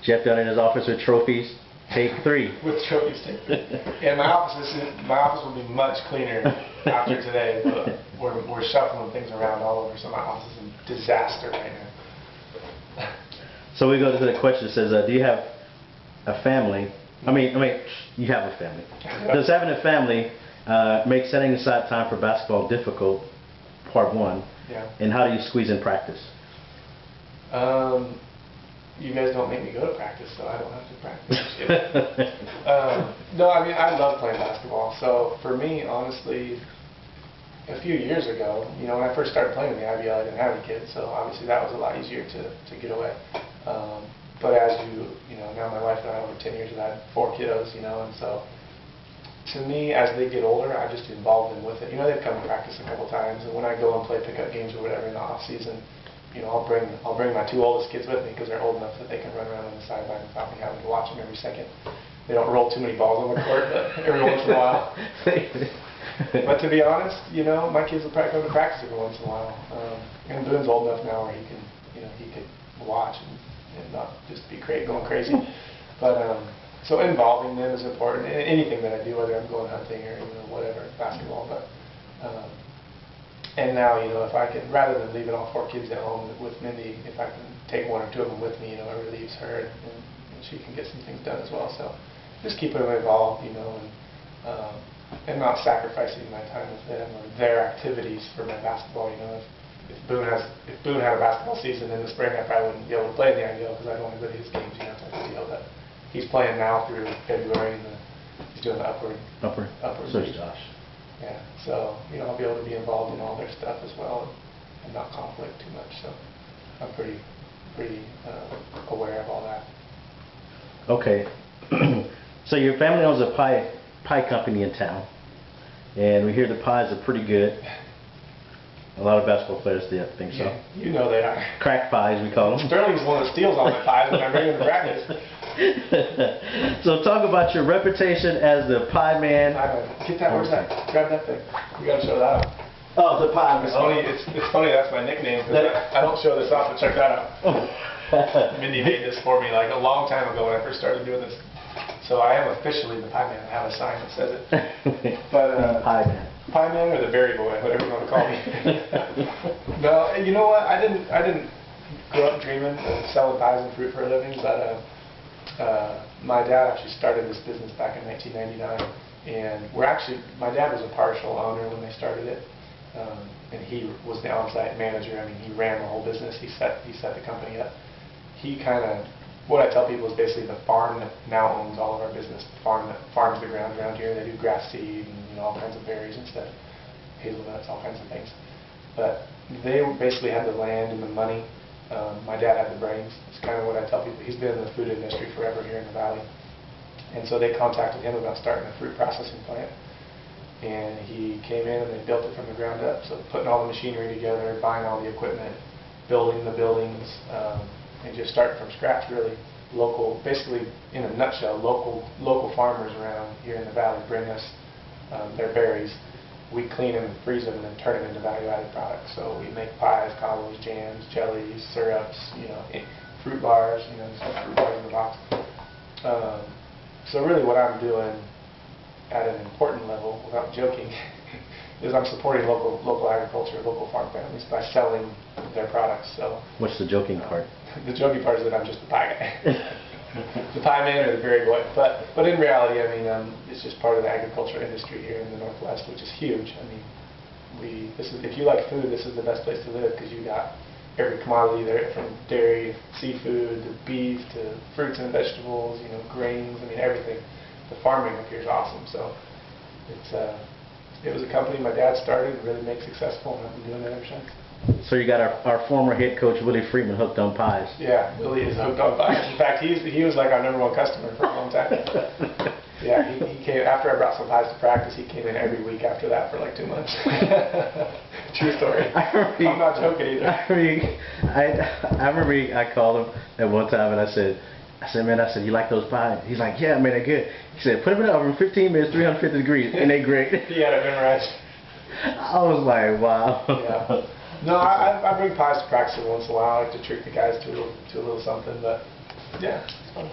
Jeff down in his office with trophies. Take 3. With trophies, take 3. And my office will be much cleaner after today, but we're shuffling things around all over, so my office is a disaster right now. So we go to the question that says, do you have a family? I mean, you have a family. Does having a family make setting aside time for basketball difficult? Part 1. Yeah. And how do you squeeze in practice? You guys don't make me go to practice, so I don't have to practice. No, I mean, I love playing basketball. So for me, honestly, a few years ago, when I first started playing in the IBL, I didn't have any kids, so obviously that was a lot easier to get away. But as now my wife and I, over 10 years, have had 4 kiddos, and so to me, as they get older, I just involve them with it. They've come to practice a couple times, and when I go and play pickup games or whatever in the off season, I'll bring my 2 oldest kids with me because they're old enough that they can run around on the sideline without me having to watch them every second. They don't roll too many balls on the court, but every once in a while. But to be honest, my kids will probably come to practice every once in a while. And Boone's old enough now where he can, he could watch and not just be going crazy. But so involving them is important in anything that I do, whether I'm going hunting or whatever, basketball. But and now, if I can, rather than leaving all 4 kids at home with Mindy, if I can take 1 or 2 of them with me, it relieves her and she can get some things done as well. So just keeping them involved, and not sacrificing my time with them or their activities for my basketball. If Boone had a basketball season in the spring, I probably wouldn't be able to play in the IBL because I don't want to go to his games, type of deal. But he's playing now through February, and he's doing the upward. So is Josh. Yeah, so I'll be able to be involved in all their stuff as well and not conflict too much. So I'm pretty aware of all that. Okay, so your family owns a pie company in town, and we hear the pies are pretty good. A lot of basketball players think so. Yeah, they are. Crack pies, we call them. Sterling's the one that steals all my pies when I bring them to practice. So talk about your reputation as the pie man. Get that, where's that? Grab that thing. You gotta show that off. Oh, the pie man. It's funny that's my nickname because I don't show this off, but check that out. Mindy made this for me like a long time ago when I first started doing this. So I am officially the pie man. I have a sign that says it. But pie man. Pie man or the berry boy, whatever you want to call me. No, you know what? I didn't grow up dreaming of selling pies and fruit for a living, but my dad actually started this business back in 1999, and my dad was a partial owner when they started it, and he was the on-site manager. I mean, he ran the whole business. He set the company up. What I tell people is basically the farm that now owns all of our business, the farm that farms the ground around here. They do grass seed and all kinds of berries and stuff, hazelnuts, all kinds of things. But they basically had the land and the money. My dad had the brains. It's kind of what I tell people. He's been in the food industry forever here in the valley. And so they contacted him about starting a fruit processing plant. And he came in and they built it from the ground up. So putting all the machinery together, buying all the equipment, building the buildings, and just starting from scratch, really. Basically, in a nutshell, local farmers around here in the valley bring us their berries. We clean them and freeze them and then turn them into value-added products. So we make pies, cobbles, jams, jellies, syrups, fruit bars, just like fruit bars in the box. So really what I'm doing at an important level, without joking, is I'm supporting local agriculture, local farm families by selling their products. So what's the joking part? The joking part is that I'm just the pie guy. The pie man or the berry boy. But in reality, I mean, it's just part of the agriculture industry here in the Northwest, which is huge. I mean, if you like food, this is the best place to live because you got every commodity there, from dairy, seafood, to beef, to fruits and vegetables, grains. I mean, everything. The farming up here is awesome. So it was a company my dad started and really made successful, and I've been doing it ever since. So you got our former head coach Willie Freeman hooked on pies. Yeah, Willie is hooked on pies. In fact, he was like our #1 customer for a long time. Yeah, he came after I brought some pies to practice. He came in every week after that for like 2 months. True story. I'm not joking either. I remember I called him at one time and I said, man, you like those pies? He's like, yeah, man, they're good. He said, put them in the oven 15 minutes, 350 degrees, and they're great. He had it memorized. I was like, wow. Yeah. No, I bring pies to practice every once in a while. I like to treat the guys to a little something, but Yeah, it's fun.